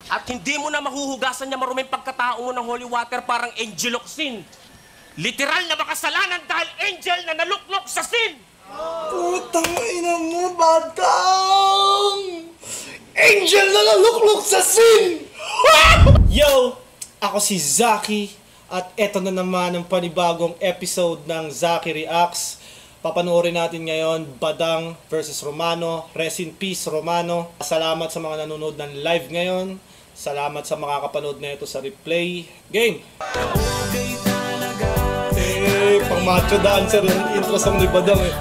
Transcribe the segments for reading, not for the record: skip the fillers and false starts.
At hindi mo na mahuhugasan niya maruming pagkatao mo ng holy water parang angel of sin. Literal na makasalanan dahil angel na naluklok sa sin. Putang ina mo, batang! Angel na naluklok sa sin! Yo! Ako si Zaki at eto na naman ang panibagong episode ng Zaki Reacts. Papanoorin natin ngayon Badang versus Romano. Rest in peace, Romano. Salamat sa mga nanonood ng live ngayon. Salamat sa makakapanood na ito sa replay. Game! Pang macho dancer yung intro song ni Badang eh.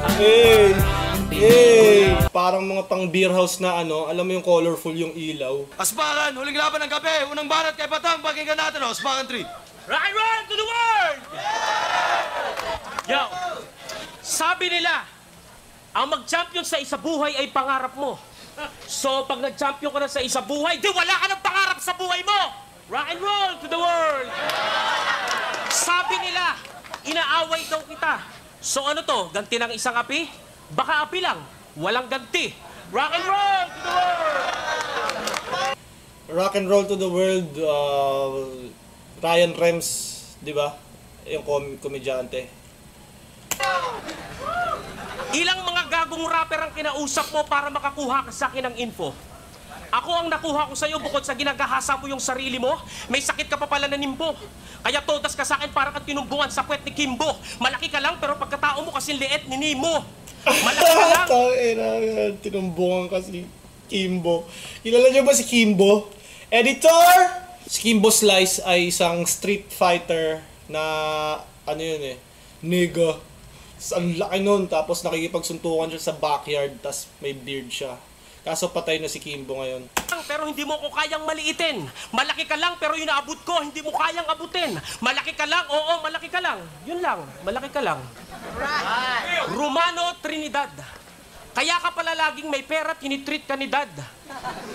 Parang mga pang beer house na ano, alam mo yung colorful yung ilaw. Aspakan, huling laban ng kape, unang barat kay Batang, pakinggan natin o, Aspakan 3. Rock and roll to the world! Yo! Sabi nila, ang mag-champion sa isa buhay ay pangarap mo. So, pag nag-champion ka na sa isa buhay, di wala ka ng pangarap sa buhay mo! Rock and roll to the world! Sabi nila, inaaway daw kita. So ano to, ganti ng isang api? Baka api lang, walang ganti. Rock and roll to the world! Rock and roll to the world, Ryan Rems, di ba? Yung komedyante. Ilang mga gagong rapper ang kinausap mo para makakuha ka sa akin ng info? Ako ang nakuha ko sa'yo bukod sa ginagahasa mo yung sarili mo, may sakit ka pa pala na nimbo. Kaya todas ka sa akin para kang tinumbungan sa puwet ni Kimbo. Malaki ka lang pero pagkatao mo kasing liit ni Nemo. Malaki ka lang. Tinumbungan ka si Kimbo. Kilala niyo ba si Kimbo? Editor! Si Kimbo Slice ay isang street fighter na ano yun eh, nigga. Ang laki nun, tapos nakikipagsuntukan siya sa backyard, tapos may beard siya. Kaso patay na si Kimbo ngayon. Pero hindi mo ko kayang maliitin. Malaki ka lang pero yung naabot ko, hindi mo kayang abutin. Malaki ka lang, oo, malaki ka lang. Yun lang, malaki ka lang. Right. Romano Trinidad. Kaya ka pala laging may pera, tinitreat ka ni Dad.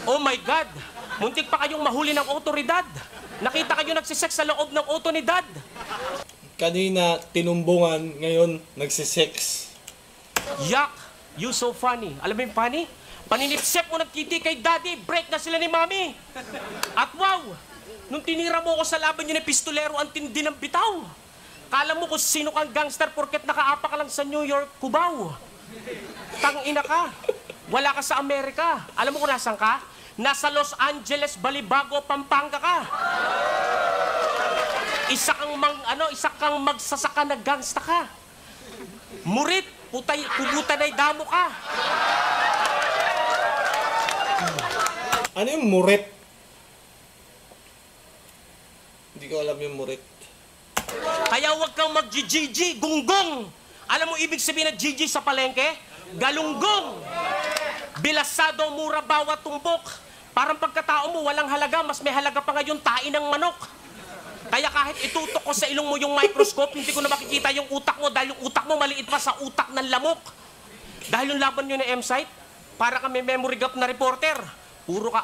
Oh my God, muntik pa kayong mahuli ng otoridad. Nakita kayo nagsisex sa loob ng auto ni Dad. Kanina, tinumbungan, ngayon, nagsisex. Yak, you so funny. Alam mo yung funny? Paninipsep mo nagkiti kay Daddy, break na sila ni Mami. At wow, nung tinira mo ko sa laban yun ni Pistolero, ang tindi ng bitaw. Kala mo kung sino kang gangster porket nakaapa ka lang sa New York, Cubao. Tangina ka, wala ka sa Amerika. Alam mo kung nasan ka? Nasa Los Angeles, Balibago, Pampanga ka. Isa kang magsasaka na gangsta ka. Murit, pubutanay damo ka. Ano yung murit? Hindi ko alam yung murit. Kaya huwag kang mag-GG, gunggong. Alam mo ibig sabihin ng GG sa palengke? Galunggong. Bilasado, mura, bawat tumbok. Parang pagkatao mo, walang halaga. Mas may halaga pa ngayon, tain ng manok. Kaya kahit itutok ko sa ilong mo yung microscope, hindi ko na makikita yung utak mo dahil yung utak mo maliit pa sa utak ng lamok. Dahil yung laban nyo na M-Site, para kami memory gap na reporter. Puro ka,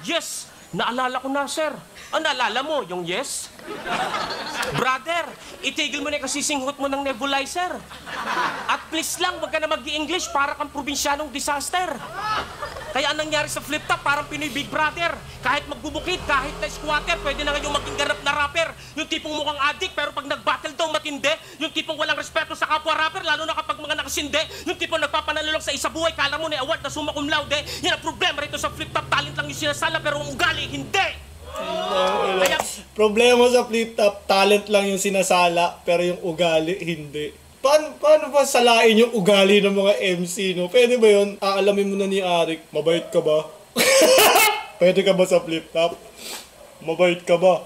yes, naalala ko na, sir. Naalala mo yung yes? Brother, itigil mo na yung kasisinghot mo ng nebulizer. At please lang, wag ka na mag-i-English para kang probinsyanong disaster. Kaya anong nangyari sa flip top, parang Pinoy Big Brother. Kahit magbubukid, kahit na squatter, pwede na ngayong maging ganap na rapper. Yung tipong mukhang addict, pero pag nag-battle daw matindi. Yung tipong walang respeto sa kapwa rapper, lalo na kapag mga nakasinde. Yung tipong nagpapanalo lang sa isa buhay, kala mo na award na summa cum laude. Yan ang problema rito sa flip top, talent lang yung sinasala, pero ang ugali, hindi. Kaya, problema sa flip top, talent lang yung sinasala, pero yung ugali, hindi. Paano ba salain yung ugali ng mga MC, no? Pwede ba yun? Aalamin mo na ni Arik, mabait ka ba? Pwede ka ba sa flip top? Mabait ka ba?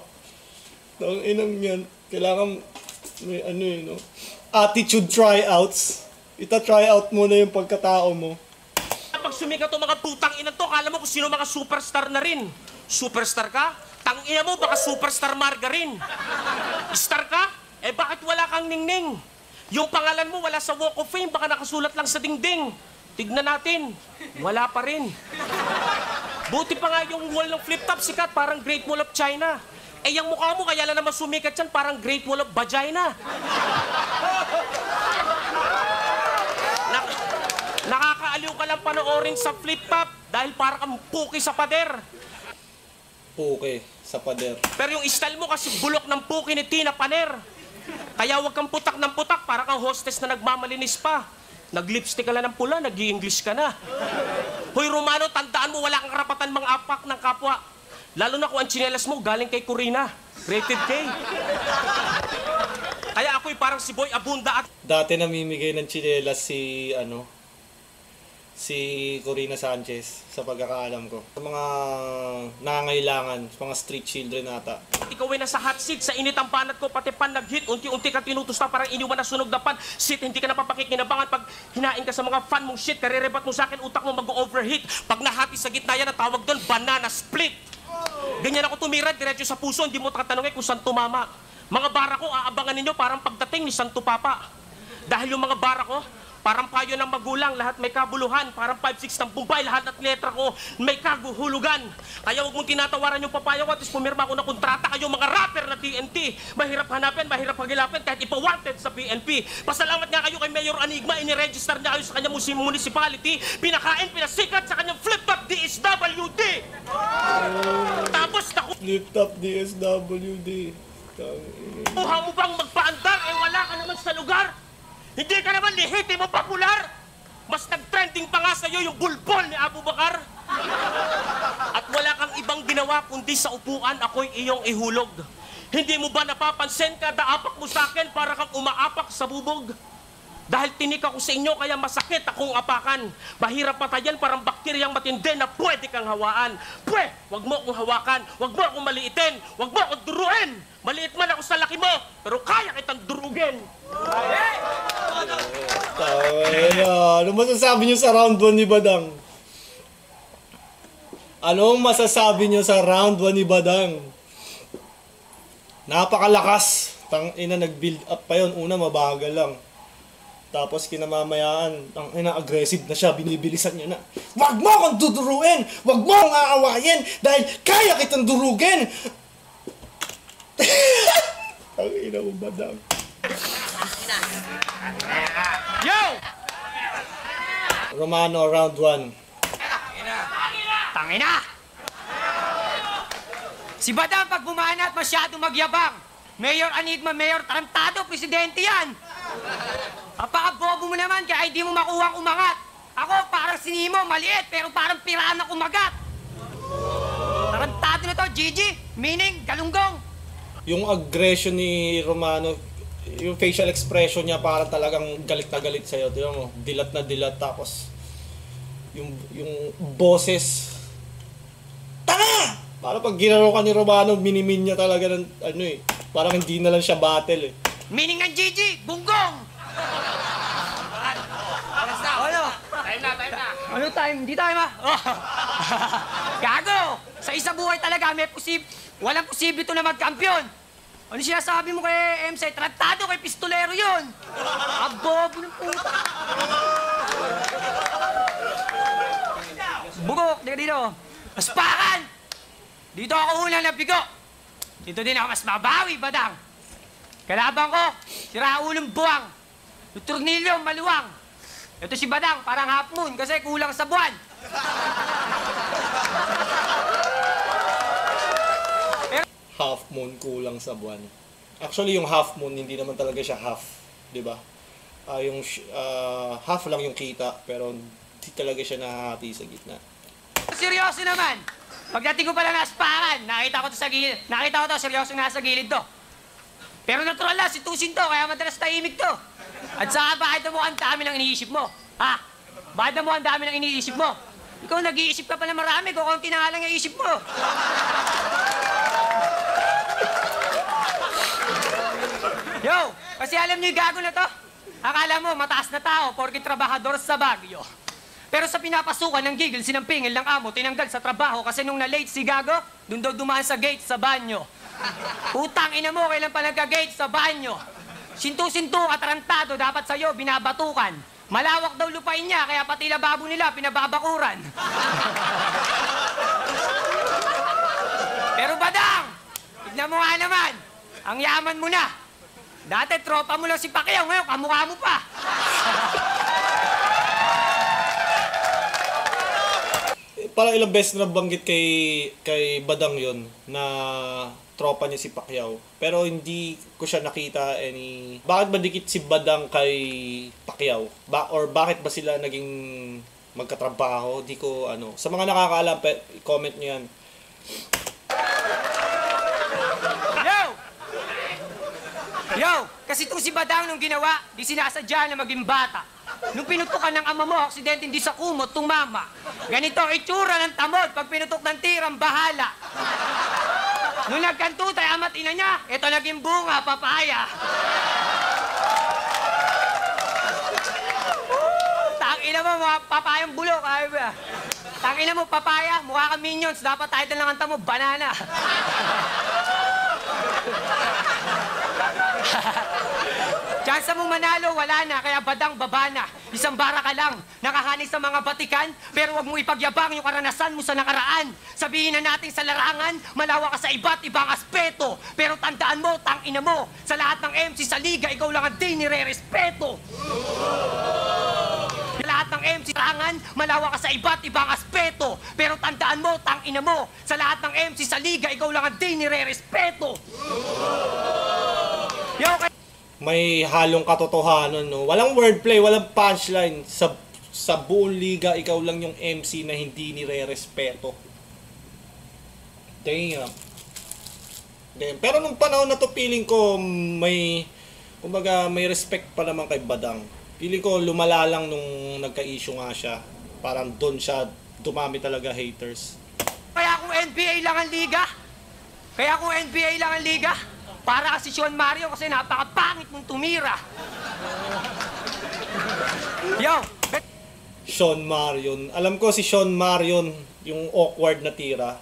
Ang inang yan, kailangan may ano yun, no? Attitude tryouts. Ita-tryout mo na yung pagkatao mo. Pag sumikat to mga putang ina to, kala mo kung sino mga superstar na rin. Superstar ka? Tangina mo, baka superstar margarine. Star ka? Eh bakit wala kang ningning? Yung pangalan mo wala sa Walk of Fame, baka nakasulat lang sa dingding. Tignan natin, wala pa rin. Buti pa nga yung wall ng flip top sikat, parang Great Wall of China. Eh yung mukha mo, kaya lang naman sumikat yan, parang Great Wall of Vagina. Nakakaaliw ka lang panoorin sa flip top dahil parang kang puki sa pader. puke sa pader. Pero yung style mo kasi bulok ng puki ni Tina Paner. Kaya huwag kang putak ng putak, para kang hostess na nagmamalinis pa. Nag-lipstick ka lang ng pula, nag-i-English ka na. Hoy Romano, tandaan mo, wala kang karapatan mang-apak ng kapwa. Lalo na kung ang tsinelas mo galing kay Corina. Rated K. Kaya ako'y parang si Boy Abunda at... Dati namimigay ng tsinelas si Corina Sanchez sa pagkakaalam ko. Sa mga nangangailangan, sa mga street children ata. Ikaw ay nasa hot seat, sa init ang banat ko, pati pan nag-hit, unti-unti kang tinutusta, parang iniwan na sunog na pan. Shit, hindi ka napapakikinabangan pag hinain ka sa mga fan mong shit, karerebat mo sa akin, utak mo mag-overheat. Pag nahati sa gitna yan, ang tawag doon, banana split. Ganyan ako tumira, diretso sa puso, hindi mo tatanungin kung saan tumama. Mga bara ko, aabangan ninyo parang pagdating ni Santo Papa. Dahil yung mga bara ko, parang payo ng magulang, lahat may kabuluhan. Parang 5-6 ng Bombay, lahat at letra ko may kaguhulugan. Kaya huwag mong tinatawaran yung papaya ko at pumirma ko ng kontrata kayo mga rapper na TNT. Mahirap hanapin, mahirap hagilapin kahit ipa-wanted sa PNP. Pasalamat nga kayo kay Mayor Anigma, iniregister niya kayo sa kanyang municipality. Pinakain, pinasikat sa kanyang flip-top DSWD. Tapos naku... Flip-top DSWD. Buha mo bang magpaandar, eh wala ka naman sa lugar? Hindi ka naman lehitimo popular. Mas nag-trending pa nga sa'yo yung bulbol ni Abu Bakar. At wala kang ibang ginawa kundi sa upuan ako'y iyong ihulog. Hindi mo ba napapansin kada apak mo sa akin para kang umaapak sa bubog? Dahil tinik ako sa inyo kaya masakit akong apakan. Mahirap patayan parang bakteryang matindi na pwede kang hawaan. Wag mo akong hawakan, wag mo akong maliitin, wag mo akong duruin. Maliit man ako sa laki mo, pero kaya kitang durugin. Ano masasabi niyo sa round 1 ni Badang? Anong masasabi niyo sa round 1 ni Badang? Napakalakas. Tangina, nag-build up pa yun. Una, mabagal lang. Tapos kinamamayaan, tangina, aggressive na siya. Binibilisan niya na. Wag mo akong duduruin! Wag mo akong aawayin! Dahil kaya kitang durugin! Tangina mo, Badang. Yo! Romano, round 1. Tangina! Si Badang pag bumana at masyadong magyabang. Mayor Anigma, Mayor Tarantado, presidente yan. Apaka-bobo mo naman kaya hindi mo makuha ang umangat. Ako parang sinimo, maliit pero parang pirana kumagat. Tarantado na to, Gigi, meaning galunggong. Yung aggression ni Romano, yung facial expression niya parang talagang galit na galit sa'yo. Tignan mo, dilat na dilat. Tapos, yung boses, tanga! Parang pag ginaro ka ni Romano, minimin niya talaga ng, parang hindi na lang siya battle eh. Meaning ng Gigi, bunggong! Ano? Time na. Ano time? Hindi time ah. Oh. Gago! Sa isang buhay talaga, walang posible ito na magkampiyon. Ano sinasabi mo kay MC? Tratado kay pistolero yun. Abobo ng puta. Bugok, dito. Aspakan! Dito ako unang nabigo. Dito din ako mas mabawi, Badang. Kalaban ko, si Raulong Buwang. Yung Tornilyo, maluwang. Ito si Badang, parang half moon kasi kulang sa buwan. Half moon kulang sa buwan. Actually, yung half moon, hindi naman talaga siya half. Di ba? Half lang yung kita, pero hindi talaga siya nahahati sa gitna. Seryoso naman. Pagdating ko pala na aspakan, nakita ko to sa gilid. Nakita ko to, seryoso nasa gilid to. Pero natural lang, si Tusin to, kaya madalas tahimik to. At saka, bakit mo ang dami ng iniisip mo? Ha? Bakit mo ang dami ng iniisip mo? Ikaw nag-iisip ka pa na marami, kung konti na nga lang yung isip mo. Yo, kasi alam niyo yung gago na to? Akala mo, mataas na tao, porke trabahador sa Baguio. Pero sa pinapasukan ng gigil, sinampingil ng amo, tinanggal sa trabaho kasi nung na-late si Gago, doon daw dumaan sa gate sa banyo. Utang ina mo, kailan pa nagka-gate sa banyo? Sintu-sintu at tarantado, dapat sa'yo binabatukan. Malawak daw lupain niya, kaya pati lababo nila pinababakuran. Pero Badang, tignan mo nga naman, ang yaman mo na. Dati tropa mo lang si Pacquiao, ngayon kamukha mo pa. parang ilang beses na nabanggit kay Badang yon na tropa niya si Pacquiao. Pero hindi ko siya nakita Bakit ba dikit si Badang kay Pacquiao? Or bakit ba sila naging magkatrabaho? Di ko Sa mga nakakaalam, comment niyo yan. Yo! Kasi itong si Badang nung ginawa, di sinasadya na maging bata. Nung pinutukan ng ama mo, aksidente hindi sa kumot, tumama. Ganito ang itsura ng tamod pag pinutok ng tirang bahala. Nung nagkantutay ama't ina niya, ito naging bunga, papaya. Tangina mo, mga papayang bulok. Tangina mo, papaya, mukha ka Minions. Dapat title ng kanta mo, banana. Chance mo manalo, wala na, kaya Badang baba na. Isang bara ka lang, nakahani sa mga batikan, pero wag mo ipagyabang yung karanasan mo sa nakaraan. Sabihin na natin sa larangan, malawa ka sa iba't ibang aspeto. Pero tandaan mo, tangina mo, sa lahat ng MC sa liga, ikaw lang ang di nire-respeto. Sa lahat ng MC sa larangan, malawa ka sa iba't ibang aspeto. Pero tandaan mo, tangina mo, sa lahat ng MC sa liga, ikaw lang ang di nire-respeto. Yo, May halong katotohanan, no? Walang wordplay, walang punchline. Sa buong liga, ikaw lang yung MC na hindi nire-respeto. Damn. Pero nung panahon na to, feeling ko may respect pa naman kay Badang. Feeling ko lumala lang nung nagka-issue nga siya. Parang doon siya dumami talaga haters. Kaya kung NBA lang ang liga, para kasi Sean Mario kasi napakapangit mong tumira. Yo! Sean Marion. Alam ko si Sean Marion, yung awkward na tira.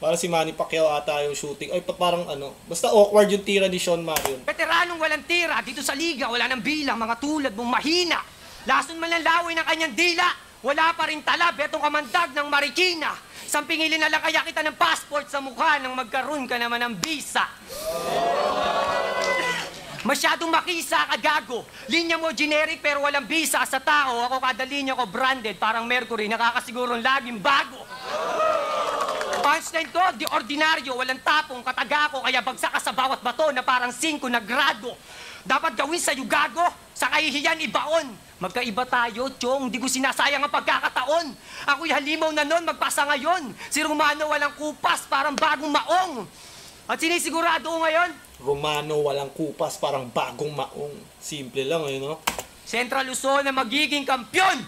Para si Manny Pacquiao ata yung shooting. Ay, parang basta awkward yung tira ni Sean Marion. Veteranong walang tira, dito sa liga, wala nang bilang, mga tulad mong mahina. Lason man lang laway ng kanyang dila, wala pa rin talab, etong kamandag ng Marikina. Sampingilin na lang kaya kita ng passport sa mukha nang magkaroon ka naman ng visa. Masyadong makisa ka, gago. Linya mo generic pero walang visa sa tao. Ako kada linya ko branded, parang Mercury, nakakasigurong laging bago. Punchline ko, di ordinaryo, walang tapong, kataga ko, kaya bagsak ka sa bawat bato na parang 5 na grado. Dapat gawin sa'yo, gago, sa kahihiyan ibaon. Magkaiba tayo, Chong, di ko sinasayang ang pagkakataon. Ako'y halimaw na nun, magpasa ngayon. Si Romano walang kupas, parang bagong maong. At sinisigurado ko ngayon, Romano walang kupas, parang bagong maong. Simple lang, no? Central Luzon na magiging kampyon.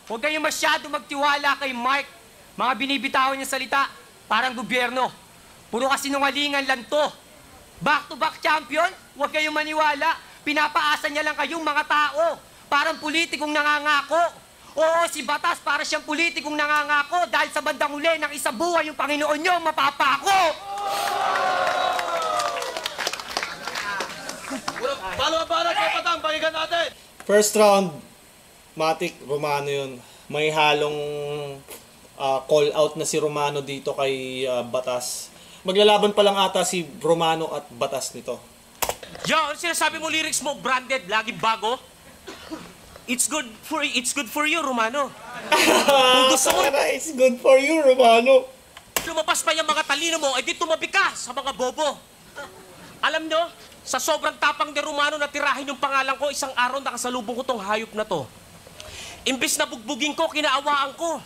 Huwag kayong masyado magtiwala kay Mark. Mga binibitawan niya salita, parang gobyerno. Puro kasinungalingan lang to. Back-to-back champion, huwag kayong maniwala. Pinapaasa niya lang kayong mga tao. Parang politikong nangangako. Oo, si Batas para siyang politikong nangangako dahil sa bandang uli ng isang buhay yung Panginoon niyo mapapako. Palo-palo kay Batang, pakinggan natin! First round, Matic, Romano yun. May halong call out na si Romano dito kay Batas. Maglalaban pa lang ata si Romano at Batas nito. Yo, ano sinasabi mo lyrics mo, branded, lagi bago? It's good for you, Romano. Kung gusto mo, It's good for you, Romano. lumabas pa yung mga talino mo, edi tumabi ka sa mga bobo. Alam nyo, sa sobrang tapang ni Romano na tirahin yung pangalan ko, isang araw nakasalubong ko tong hayop na to. Imbis na bugbugin ko, kinaawaan ko.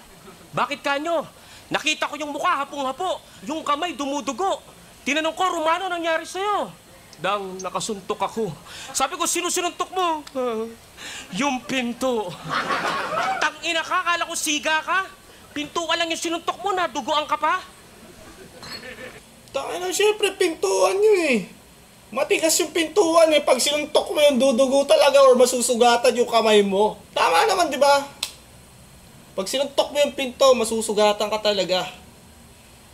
Bakit kanyo? Nakita ko yung mukha, hapong-hapo. Yung kamay, dumudugo. Tinanong ko, Romano, nangyari sa'yo? Dang, nakasuntok ako. Sabi ko, sino sinuntok mo? Yung pinto. Tangina ka, kala ko siga ka. Pinto ka lang yung sinuntok mo, nadugoan ka pa. Tangina, syempre, pintuan nyo eh. Matigas yung pintuan eh. Pag sinuntok mo yung dudugo talaga or masusugatan yung kamay mo. Tama naman, di ba? Pag sinuntok mo yung pinto, masusugatan ka talaga.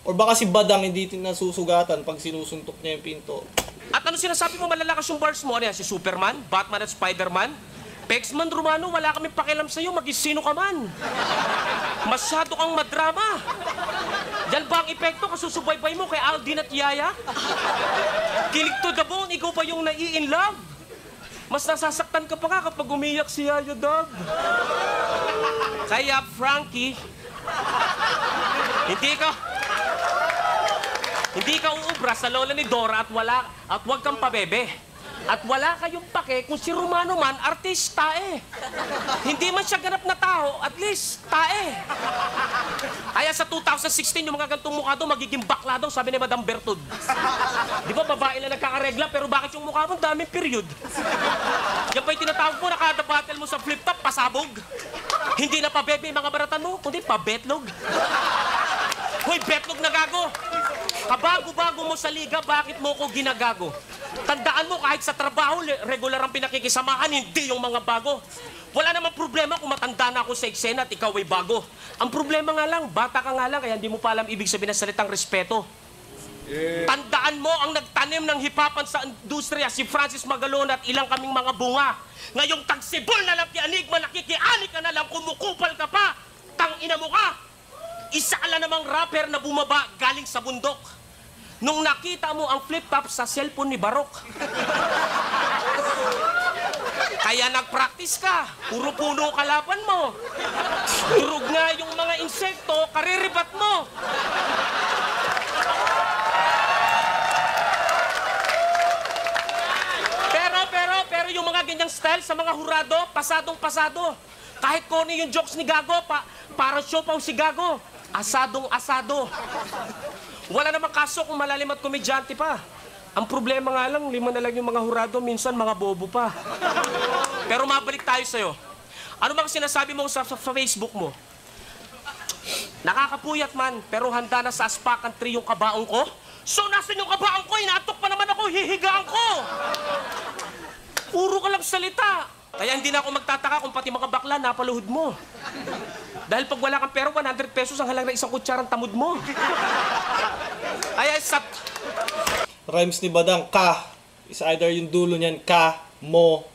Or baka si Badang hindi nasusugatan pag sinusuntok niya yung pinto. At ano sinasabi mo, malalakas yung bars mo? Ano yan, si Superman, Batman at Spider-Man? Pexman, Romano, wala kami pakialam sa'yo, mag-sino ka man. Masyado kang madrama. Yan ba ang epekto kasusubaybay mo kay Aldin at Yaya? Kilig to the bone, ikaw pa yung nai-in love. Mas nasasaktan ka pa nga kapag umiyak si Yaya, dog. Kaya, Frankie, Hindi ka uubra sa lola ni Dora at wag kang pabebe. At wala kayong pake kung si Romano man, artista eh. Hindi man siya ganap na tao, at least, tae. Kaya sa 2016, yung mga gantong mukha doon, magiging bakla daw, sabi ni Madam Bertud. Di ba, babae na nagkakaregla, pero bakit yung mukha mo, daming period? Yan pa yung tinatawag mo, nakadabattle mo sa flip-top, pasabog. Hindi na pabebe yung mga baratan mo, kundi pabetlog. Hoy, betlog na gago! Kabago-bago mo sa liga, bakit mo ko ginagago? Tandaan mo, kahit sa trabaho, regular ang pinakikisamahan, hindi yung mga bago. Wala namang problema kung matanda na ako sa eksena at ikaw ay bago. Ang problema nga lang, bata ka nga lang, kaya hindi mo pa alam ibig sabihin ng salitang respeto. Tandaan mo, ang nagtanim ng hipapan sa industriya, si Francis Magalona at ilang kaming mga bunga. Ngayong tagsibol na lang ki Enigma, nakikiani ka na lang, kumukupal ka pa. Tangina mo ka! Isa ala namang rapper na bumaba galing sa bundok. Nung nakita mo ang flip-top sa cellphone ni Barok. Kaya nag-practice ka. Puro puno kalaban mo. Durog nga yung mga insekto, kariribat mo. Pero yung mga ganyang style sa mga hurado, pasadong-pasado. Kahit koni yung jokes ni Gago, parang show pa si Gago. Asadong-asado. Wala namang kaso kung malalim at komedyante pa. Ang problema nga lang, 5 na lang yung mga hurado, minsan mga bobo pa. Pero mabalik tayo sa'yo. Ano bang sinasabi mo sa Facebook mo? Nakakapuyat man, pero handa na sa aspakan 3 yung kabaong ko? So, nasan yung kabaong ko? Inaantok pa naman ako, hihigaan ko! Puro ka lang salita. Kaya hindi na ako magtataka kung pati mga bakla napaluhod mo. Dahil pag wala kang pera, 100 pesos ang halang na isang kutsarang tamod mo. Ay, Rhymes ni Badang, ka. Is either yung dulo niyan, ka, mo.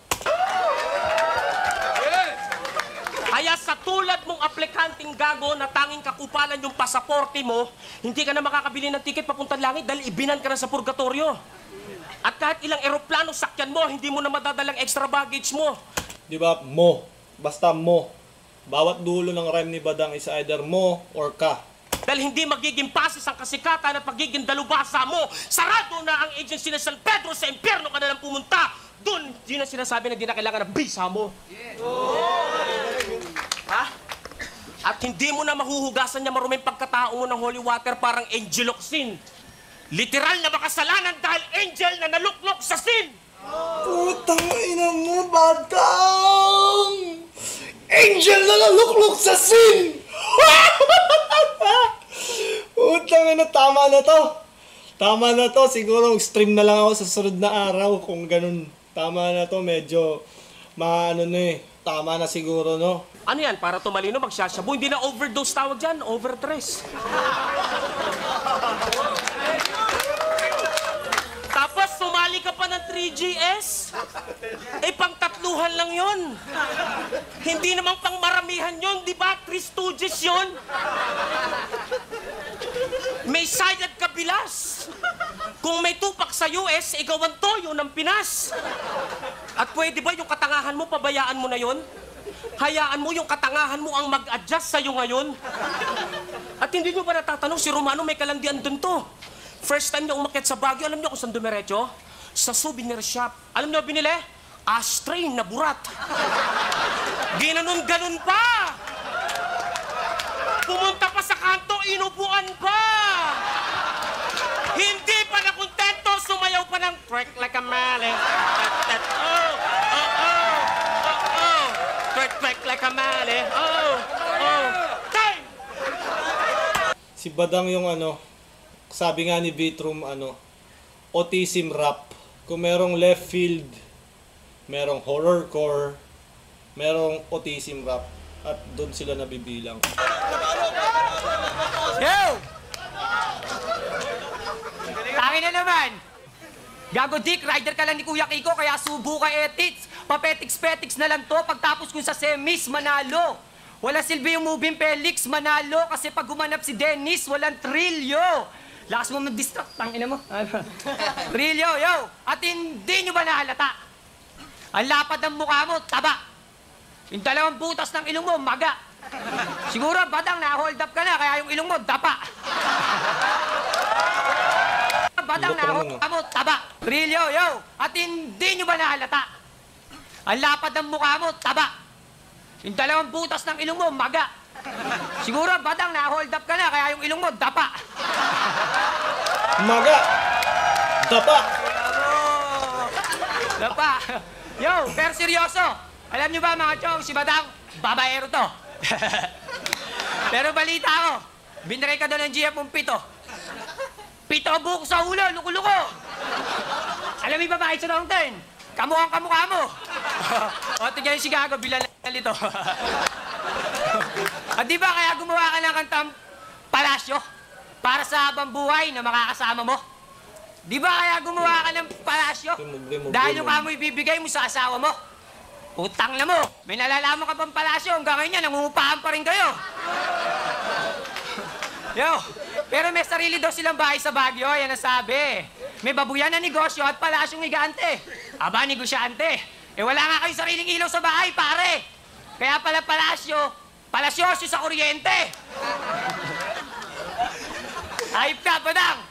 Kaya sa tulad mong aplikanting gago na tanging kakupalan yung pasaporte mo, hindi ka na makakabili ng tiket papuntang langit dahil ibinan ka na sa purgatorio. At kahit ilang eroplano sakyan mo, hindi mo na madadalang extra baggage mo. Di ba? Mo. Basta mo. Bawat dulo ng rhyme ni Badang is either mo or ka. Dahil hindi magiging pasis ang kasikatan at magiging dalubhasa mo. Sarado na ang agency ng San Pedro, sa impyerno ka na lang pumunta. Doon, di na sinasabi na di na kailangan ng visa mo. Ha? At hindi mo na mahuhugasan niya maruming pagkatao mo ng holy water parang angeloxin. Literal na makasalanan dahil angel na naluklok sa sin. Putang ina mo, Badang! Angel na naluklok sa sin! Putang ina, tama na to. Tama na to. Siguro stream na lang ako sa sunod na araw kung ganun. Tama na to, medyo maano na eh. Tama na siguro, no? Ano yan? Para tumalino, magsasyabu. Hindi na overdose tawag dyan, overdress. Tapos sumali ka pa ng 3GS? Eh, pang-tatluhan lang yon. Hindi namang pang-maramihan yon, di ba? 3 Stooges yon. May side at kabilas. Kung may tupak sa US, ikaw ang toyo ng Pinas. At pwede ba yung katangahan mo, pabayaan mo na yon? Hayaan mo yung katangahan mo ang mag-adjust sa'yo ngayon? At hindi nyo ba natatanong, si Romano may kalandian dun to. First time niya umakyat sa Baguio, alam niyo kung saan dumiretso? Sa souvenir shop. Alam niyo binili? Ashtray na burat. Ginanon-ganon pa. Pumunta pa sa kanto, inupuan pa. Hindi pa na kontento, sumayaw pa ng twerk like a male. Twerk like a male. Time! Si Badang yung ano, sabi nga ni Vitrum, autism rap. Kung merong left field, merong horrorcore, merong autism rap. At doon sila nabibilang. Yo! Tangin na naman! Gago Dick, rider ka lang ni Kuya Kiko, kaya subo ka etits. Papetiks-petiks na lang to, pagtapos ko sa semis, manalo. Wala silbi yung moving Felix, manalo. Kasi pag gumanap si Dennis, walang trilyo. Lakas mo mag-distract, tangina mo. Trilyo, yo! At hindi nyo ba nahalata? Ang lapad ng mukha mo, taba. Yung 2 butas ng ilong mo, maga. Siguro, Badang, na-hold up ka na, kaya yung ilong mo, dapa. Badang, na-hold up mo, taba. Brilyo, yo. At hindi nyo ba nahalata? Ang lapad ng mukha mo, taba. Yung dalawang butas ng ilong mo, maga. Siguro, Badang, na-hold up ka na, kaya yung ilong mo, dapa. Maga! Dapa! Dapa. Yo, pero seryoso. Alam nyo ba, mga chong, si Badang, babaero to. Pero balita ko, binray ka doon ng GF mong pito. Pito buko sa ulo, luko-luko. Alam mo ba bakit sa long turn? Kamukhang kamukha mo. O, tigyan si Gago, bilang ito. At di ba kaya gumawa ka ng kantang palasyo para sa habang buhay na makakasama mo? Di ba kaya gumawa ka ng palasyo dahil yung kamoy bibigay mo sa asawa mo? Utang na mo. May nalalaman ka pang palasyo. Hanggang ngayon, nangungupahan pa rin kayo. Yo, pero may sarili daw silang bahay sa Baguio. Yan ang sabi. May babuyan na negosyo at palasyong higante. Aba, negosyante. Eh, wala nga kayo sariling ilaw sa bahay, pare. Kaya pala palasyosyo sa kuryente. Ayip ka, Badang.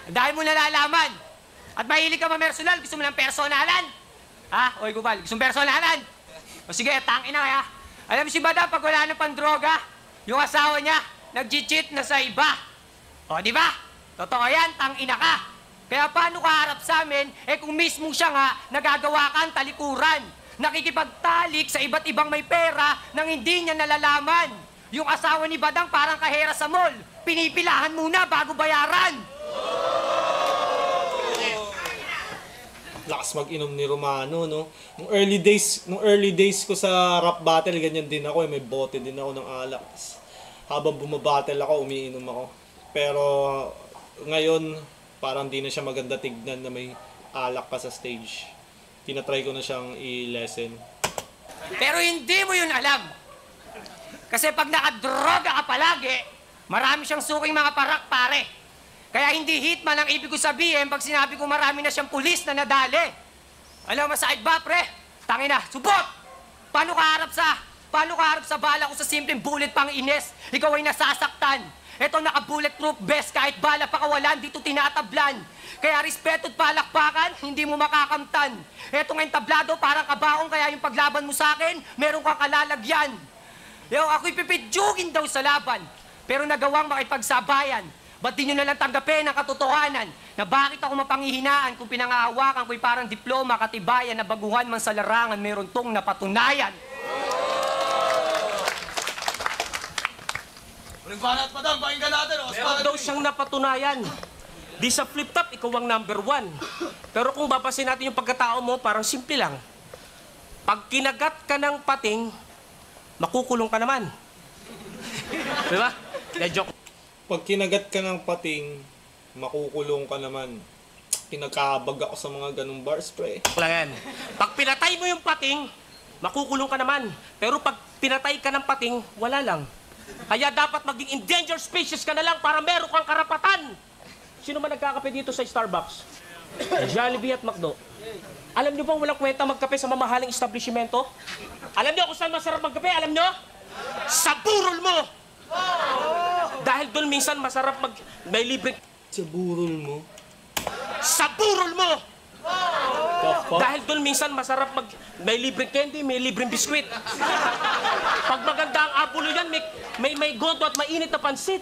Dahil mo nalalaman. At mahilig ka mamersonal, gusto mo ng personalan. Ha? Oy, Gubal, gusto mong personalan? O sige, tangin na kaya. Alam si Badang, pag wala na pang droga, yung asawa niya, nag-cheat na sa iba. O, di ba? Totoo yan, tangina ka. Kaya paano ka harap sa amin, eh kung mismo siya nga, nagagawa kang talikuran. Nakikipagtalik sa iba't ibang may pera nang hindi niya nalalaman. Yung asawa ni Badang parang kahera sa mall. Pinipilahan muna bago bayaran. Lakas mag-inom ni Romano, no? Nung early days ko sa rap battle, ganyan din ako. May bote din ako ng alak. Habang bumabattle ako, umiinom ako. Pero ngayon, parang di na siya maganda tignan na may alak ka sa stage. Tinatry ko na siyang i-lessen. Pero hindi mo yun alam. Kasi pag nakadroga ka palagi, marami siyang suking mga parak, pare. Kaya hindi hitman ang ibig ko sabihin pag sinabi ko marami na siyang pulis na nadali. Alam mo, masakit ba, pre? Tangina, subot! Paano ka harap sa bala ko sa simpleng bullet pang ines? Ikaw ay nasasaktan. Ito naka-bulletproof vest, kahit bala pa kawalan, dito tinatablan. Kaya respeto at palakpakan, hindi mo makakamtan. Ito ngayong tablado, parang kabaong, kaya yung paglaban mo sa akin, meron kang kalalagyan. Yo, ako'y pipidyugin daw sa laban, pero nagawang makipagsabayan. Ba't di nyo nalang tanggapin ang katotohanan na bakit ako mapanghihinaan kung pinangahawakan ko'y parang diploma, katibayan na baguhan man sa larangan, meron tong napatunayan. Uling banat, Badang, pakinggan natin. Meron daw siyang napatunayan. Di sa flip top, ikaw ang number 1. Pero kung babasin natin yung pagkatao mo, parang simple lang. Pag kinagat ka ng pating, makukulong ka naman. Diba? Joke. Pag kinagat ka ng pating, makukulong ka naman. Kinakabag ako sa mga ganung bars, pre. Lang yan. Pag pinatay mo yung pating, makukulong ka naman. Pero pag pinatay ka ng pating, wala lang. Kaya dapat maging endangered species ka na lang para meron kang karapatan. Sino man nagkakape dito sa Starbucks? Jollibee at McDo. Alam nyo bang walang kwenta magkape sa mamahaling establishmento? Alam nyo kung saan masarap magkape? Alam nyo? Sa burol mo! Dahil doon minsan masarap may libreng... Sa burol mo? Sa burol mo! Kapag? Dahil doon minsan masarap may libreng candy, may libreng biskwit. Pag maganda ang abulo yan, may goto at mainit na pansit.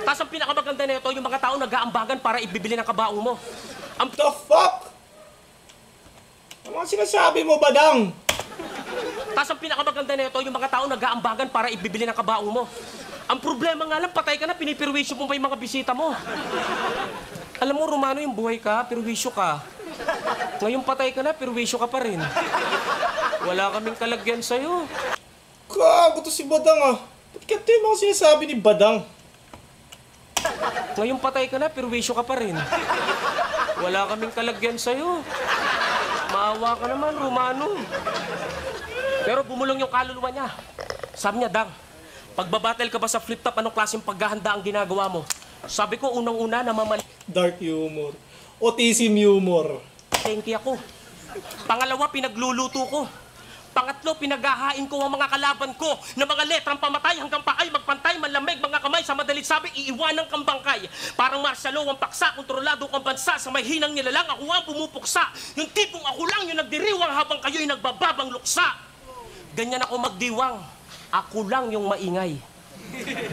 Tapos ang pinakamaganda nito, yung mga tao nag-aambagan para ibibili ng kabaong mo. The fuck? Ano ang sinasabi mo, Badang? Tapos ang pinakamaganda nito, yung mga tao nag-aambagan para ibibili ng kabaong mo. Ang problema nga lang, patay ka na, pinipirwisyo mo pa yung mga bisita mo. Alam mo, Romano, yung buhay ka, pirwisyo ka. Ngayon patay ka na, pirwisyo ka pa rin. Wala kaming kalagyan sa'yo. Gago to si Badang, ah. Ba't kaya yung mga sinasabi ni Badang? Ngayon patay ka na, pirwisyo ka pa rin. Wala kaming kalagyan sa'yo. Maawa ka naman, Romano. Pero bumulong yung kaluluwa niya. Sabi niya, Dang, pagbabattle ka ba sa flip top, anong klaseng paghahanda ang ginagawa mo? Sabi ko, unang-una, namamali... Dark humor. Autism humor. Thank ako. Pangalawa, pinagluluto ko. Pangatlo, pinaghahain ko ang mga kalaban ko na mga letrang pamatay hanggang paay, magpantay, manlamig, mga kamay, sa madalit sabi, iiwanan kang bangkay. Parang martial law ang paksa, kontrolado kang bansa, sa may hinang nilalang, ako ang pumupuksa. Yung tipong ako lang yung nagdiriwang habang kayo'y nagbababang luksa. Ganyan ako magdiwang, ako lang yung maingay.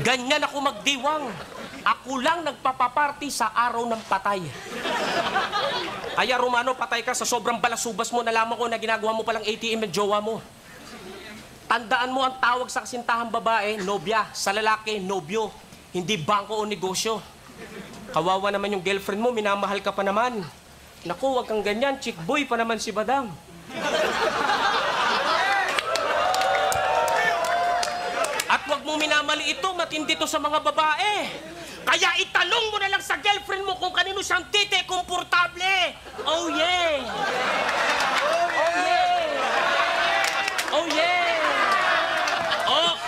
Ganyan ako magdiwang, ako lang nagpapaparty sa araw ng patay. Kaya Romano, patay ka sa sobrang balasubas mo. Nalaman ko na ginagawa mo palang ATM ng jowa mo. Tandaan mo, ang tawag sa kasintahang babae, nobya. Sa lalaki, nobyo. Hindi bangko o negosyo. Kawawa naman yung girlfriend mo, minamahal ka pa naman. Naku, wag kang ganyan, chick boy pa naman si Badam. At wag mo minamali ito, matindi to sa mga babae. Kaya itanong mo na lang sa girlfriend mo kung kanino siyang tite komportable. Oh yeah! Oh yeah! Oh yeah!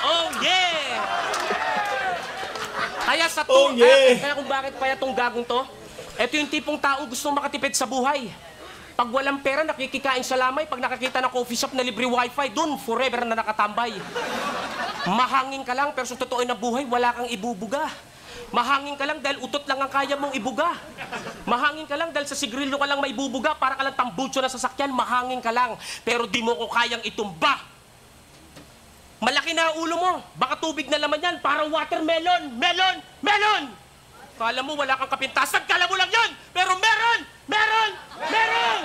Oh yeah! Kaya sa Oh, yeah. kaya kung bakit pa itong gagong to, ito yung tipong taong gustong makatipid sa buhay. Pag walang pera, nakikikain sa lamay. Pag nakakita ng coffee shop na libre wifi, dun forever na nakatambay. Mahangin ka lang, pero sa totoo na buhay, wala kang ibubuga. Mahangin ka lang dahil utot lang ang kaya mong ibuga. Mahangin ka lang dahil sa sigrilyo ka lang may bubuga, para ka lang tambutso na sasakyan, mahangin ka lang. Pero di mo ko kayang itumba. Malaki na ulo mo, baka tubig na laman yan, parang watermelon, melon, melon! Kala mo wala kang kapintasan, kala mo lang yun! Pero meron! Meron! Meron!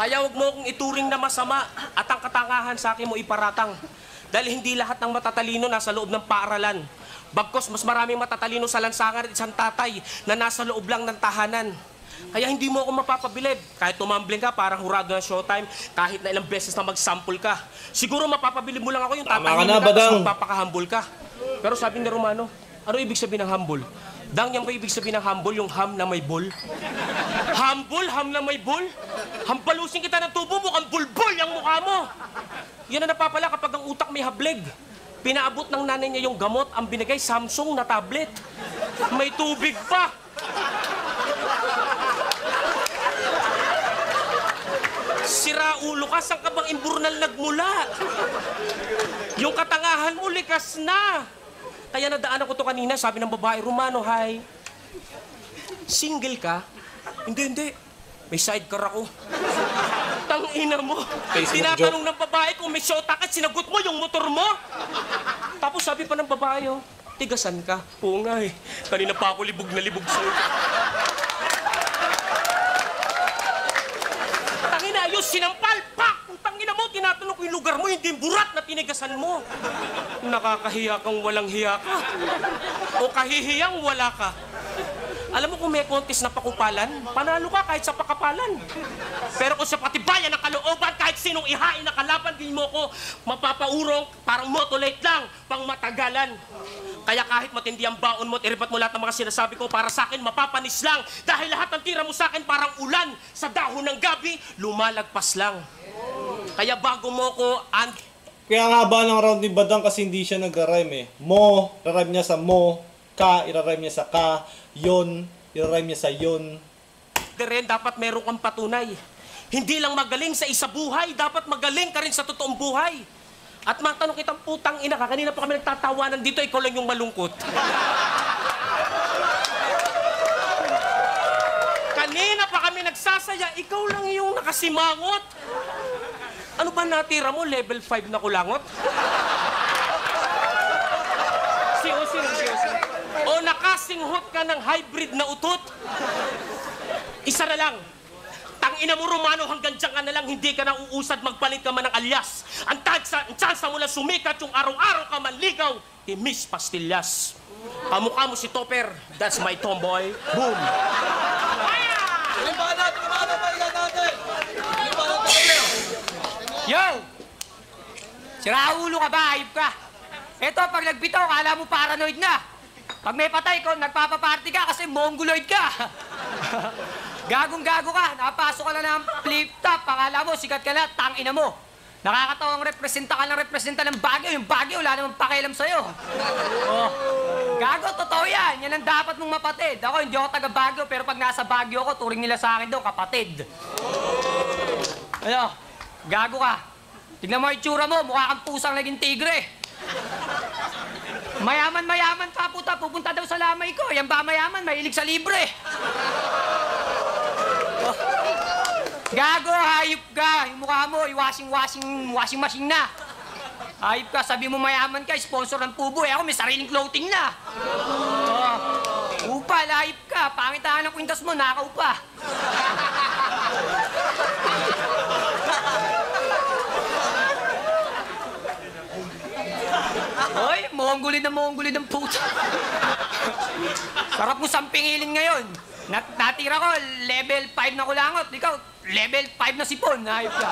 Kaya huwag mo kong ituring na masama at ang katangahan sa akin mo iparatang. Dahil hindi lahat ng matatalino nasa loob ng paaralan. Bagkos, mas maraming matatalino sa lansangan at isang tatay na nasa loob lang ng tahanan. Kaya hindi mo ako mapapabilib. Kahit tumambling ka, parang hurado na showtime, kahit na ilang beses na mag-sample ka. Siguro mapapabilib mo lang ako yung tatahimik ka, tapos magpapakahambol ka. Pero sabi ni Romano, ano ibig sabihin ng humble? Dang, yan ba ibig sabihin ng humble, yung ham na may bol? Humble, ham na may bol? Hampalusin kita ng tubo mo, ang bulbol ang mukha mo. Yan ang napapala kapag ang utak may hableg. Pinaabot ng nanay niya yung gamot, ang binigay Samsung na tablet. May tubig pa. Sira ulo ka, saan ka bang imburnal nagmula? Yung katangahan mo, likas na. Kaya nadaanan ko to kanina, sabi ng babae, Romano, hi. Single ka? Hindi. May sidecar ako. Tangina mo. Tinatanong ng babae kung may syota ka, sinagot mo yung motor mo. Tapos sabi pa ng babae, tigasan ka. Oo nga eh. Kanina pa ako libog na libog sa'yo. Tangina, ayos, sinampal, pak! Tangina mo, tinatanong ko yung lugar mo, hindi yung burat na tinigasan mo. Nakakahiya kang walang hiya ka. O kahihiyang wala ka. Alam mo kung may contest na pakupalan, panalo ka kahit sa pakapalan. Pero kung sa patibayan ng kalooban, kahit sinong ihain na kalaban, di mo ko mapapaurong, parang motolate lang, pang matagalan. Kaya kahit matindi ang baon mo at iripat mo lahat ng mga sinasabi ko, para sa akin mapapanis lang. Dahil lahat ng tira mo sa akin parang ulan, sa dahon ng gabi, lumalagpas lang. Kaya bago mo ko, Kaya nga ba ng round ni Badang kasi hindi siya nag-rhyme eh. Mo, rhyme niya sa mo. Ka, ira-rhyme niya sa ka. Yon, ira-rhyme niya sa yon. rin, dapat meron kang patunay. Hindi lang magaling sa isa buhay, dapat magaling ka rin sa totoong buhay. At matanong kitang putang ina ka, kanina pa kami nagtatawanan dito, ikaw lang yung malungkot. Kanina pa kami nagsasaya, ikaw lang yung nakasimangot. Ano ba natira mo? Level 5 na kulangot? Seryoso. O nakasinghot ka ng hybrid na utot? Isa na lang. Tangina mo, Romano, hanggang dyan ka na lang, hindi ka na uusad, magpalit ka man ng alyas. Ang tsansa mo lang sumikat, yung araw-araw ka manligaw, Miss Pastillas. Kamukha mo si Topper, that's my tomboy. Boom! Yo! Siraulo ka ba? Ayop ka. Eto, pag nagbitaw, kala mo paranoid na. Pag may patay ko, nagpapaparty ka kasi mongoloid ka. Gagong-gago ka. Nakapasok ka na ng flip-top. Akala mo, sikat ka na, tangina mo. Nakakatawang representa ka ng representa ng Baguio. Yung Baguio, wala namang pakialam sa'yo. Oh. Gago, totoo yan. Yan ang dapat mong mapatid. Ako, hindi ako taga Baguio, pero pag nasa Baguio ako, turing nila sa akin daw, kapatid. Ano? Gago ka. Tignan mo yung itsura mo, mukha kang pusang naging tigre. Mayaman pa puta, pupunta daw sa lamay ko. Yan ba mayaman, mahilig sa libre. Oh. Gago, hayop ka. Yung mukha mo, washing machine na. Hayop ka, sabi mo mayaman ka, sponsor ng Pubo. Ako may sariling clothing na. Oh. Upal, hayop ka. Pangitaan ng kwintas mo, nakaw pa. Hoy, monggulid ng puta. Sarap mo sampingilin ngayon. Natira ko, level 5 na kulangot. Ikaw, level 5 na sipon. Hayop ka.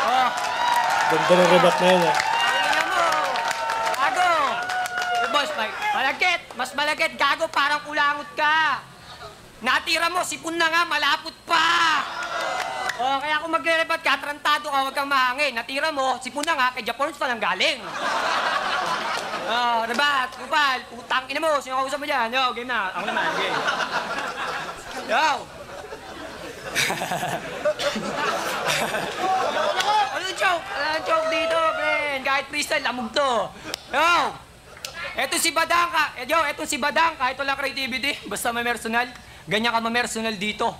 Oh. Ganda ng rebat na yun, ah. Tingnan mo. Gago. Boss, mas malagkit. Gago, parang kulangot ka. Natira mo, sipon na nga, malapot pa. Oh, kaya kung magre-rebat ka, trantado ka, huwag kang mahangin. Natira mo, sipon na nga, kay Japons pa nang galing. Oh, rebat, kupal, putang ina mo, sino kausap mo dyan? Yo, game na, ako naman, game. Yo! Anong joke? Anong joke dito, friend? Kahit freestyle, lamog to. Yo! Eto si Badang etong si Badang, kahit wala creativity, basta may personal, ganyan ka mamersonal dito.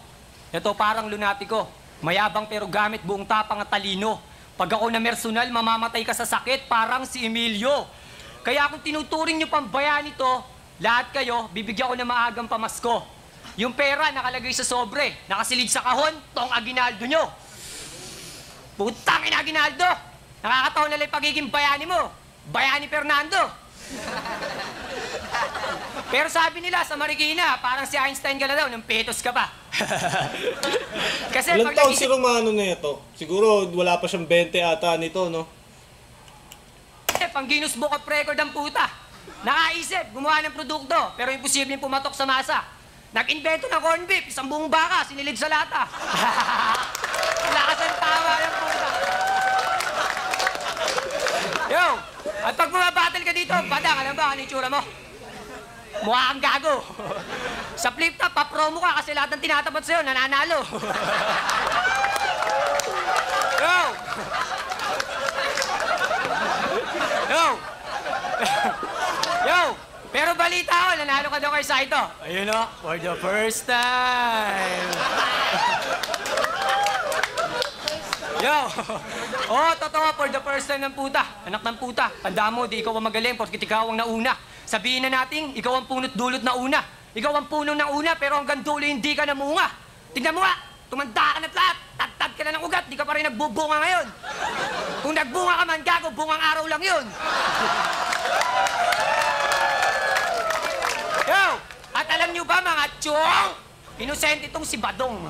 Ito parang lunatiko. Mayabang pero gamit buong tapang at talino. Pag ako na personal, mamamatay ka sa sakit, parang si Emilio. Kaya kung tinuturing nyo pang bayani to, lahat kayo, bibigyan ko na maagang pamasko. Yung pera nakalagay sa sobre, nakasilid sa kahon, tong aginaldo nyo. Putang ina aginaldo! Nakakataon na lang yung pagiging bayani mo. Bayani Fernando. Pero sabi nila sa Marikina, parang si Einstein ka na daw, nang petos ka pa. Kasi Ilang taon si Romano na ito? Siguro wala pa siyang 20 ata nito, no? Pang Guinness Book of Record ang puta. Nakaisip, gumawa ng produkto, pero imposibleng pumatok sa masa. Nag-invento ng corn beef, isang buong baka, sinilid sa lata. Lakas ang tawa ng puta. Yo, at pag bumabattle ka dito, Badang, alam ba, ano yung tsura mo? Mukha kang gago. Sa flip top, pa-promo ka kasi lahat ng tinatapat sa'yo, nananalo. Yo! Yo! Yo! Pero balita ko, nanalo ka daw kay Saito. Ayun o, for the first time. Yo! Oh, totoo, for the first time ng puta. Anak ng puta, tanda mo, di ikaw ang magaling porkit ikaw ang nauna. Sabihin na natin, ikaw ang punot dulot na una. Ikaw ang puno na una, pero hanggang dulo hindi ka namunga. Tingnan mo nga, tumanda ka na't lahat. Tad-tad ka na ng ugat, di ka pa rin nagbubunga ngayon. Kung nagbunga ka man, gago, bungang araw lang yun. Yo! At alam nyo ba mga tiyong? Inosente itong si Badong.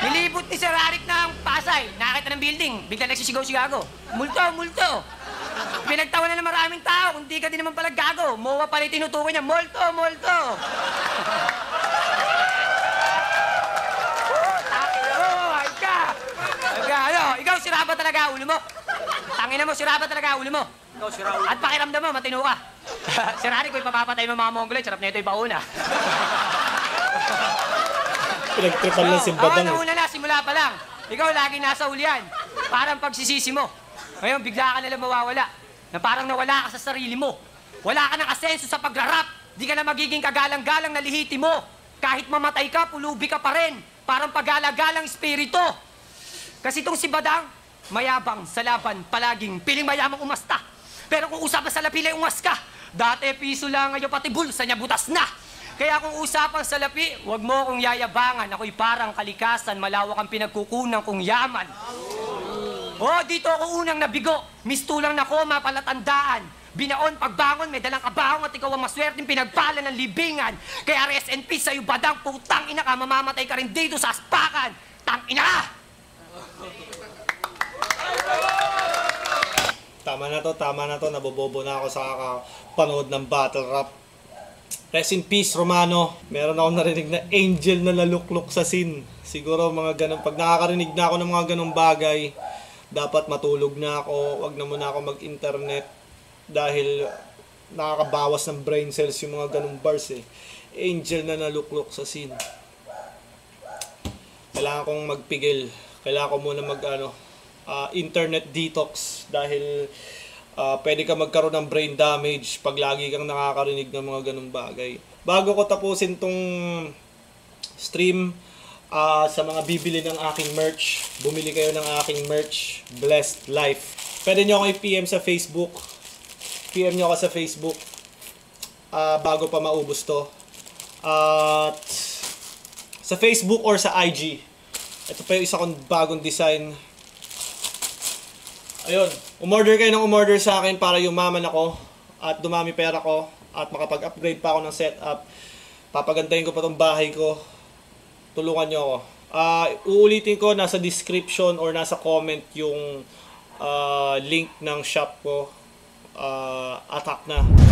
Nilibot ni Sir Arik ng Pasay. Nakita ng building. Bigla nagsisigaw si Gago. Multo, multo. Pinagtawanan ng maraming tao. Kung di ka din naman pala gago. Mowa pala tinutukoy niya. Multo, multo. Ay ka. Ano? Ikaw, sira ba talaga ulo mo? Tangina mo, sira ba talaga ulo mo? Ikaw, sira ulo. At pakiramdam mo, matino ka. Sir Arik, kung ipapapatay mo mga Mongolid, sarap na ito ipauna. Pinagtripan lang si Badang. Nauna na, simula pa lang. Ikaw lagi nasa ulian. Parang pagsisisi mo. Ngayon, bigla ka nalang mawawala. Na parang nawala ka sa sarili mo. Wala ka ng asenso sa pagrarap. Di ka na magiging kagalang-galang na lihiti mo. Kahit mamatay ka, pulubi ka pa rin. Parang pagala-galang espiritu. Kasi itong si Badang, mayabang sa laban, palaging piling mayamang umasta. Pero kung usapan sa lapilay, ungas ka. Dati piso lang ngayon, pati bulsa niya butas na. Kaya kung usapang salapi, huwag mo kong yayabangan. Ako'y parang kalikasan, malawak ang pinagkukunan kong yaman. Oh, dito ako unang nabigo. Mistulang na koma, palatandaan. Binaon, pagbangon, may dalang kabahong at ikaw ang maswerteng pinagpala ng libingan. Kaya rest in peace sa'yo, Badang, putang ina ka, mamamatay ka rin dito sa aspakan. Tang ina ka! Tama na to. Nabobobo na ako sa kakapanood ng battle rap. Rest in peace, Romano. Meron akong narinig na angel na naluklok sa scene. Siguro mga ganun, pag nakakarinig na ako ng mga ganung bagay, dapat matulog na ako, wag na muna ako mag-internet dahil nakakabawas ng brain cells yung mga ganung bars eh. Angel na naluklok sa scene. Kailangan kong magpigil Kailangan ko muna internet detox dahil pwede ka magkaroon ng brain damage pag lagi kang nakakarinig ng mga ganung bagay. Bago ko tapusin tong stream, sa mga bibili ng aking merch, bumili kayo ng aking merch, Blessed Life. Pwede nyo ako i-PM sa Facebook. PM nyo ako sa Facebook bago pa maubos to. At sa Facebook or sa IG. Ito pa yung isa kong bagong design. Ayun, umorder kayo ng umorder sa akin para yumaman ako at dumami pera ko at makapag-upgrade pa ako ng setup. Papagandahin ko pa tong bahay ko. Tulungan nyo ako. Uulitin ko, nasa description or nasa comment yung link ng shop ko. Attack na.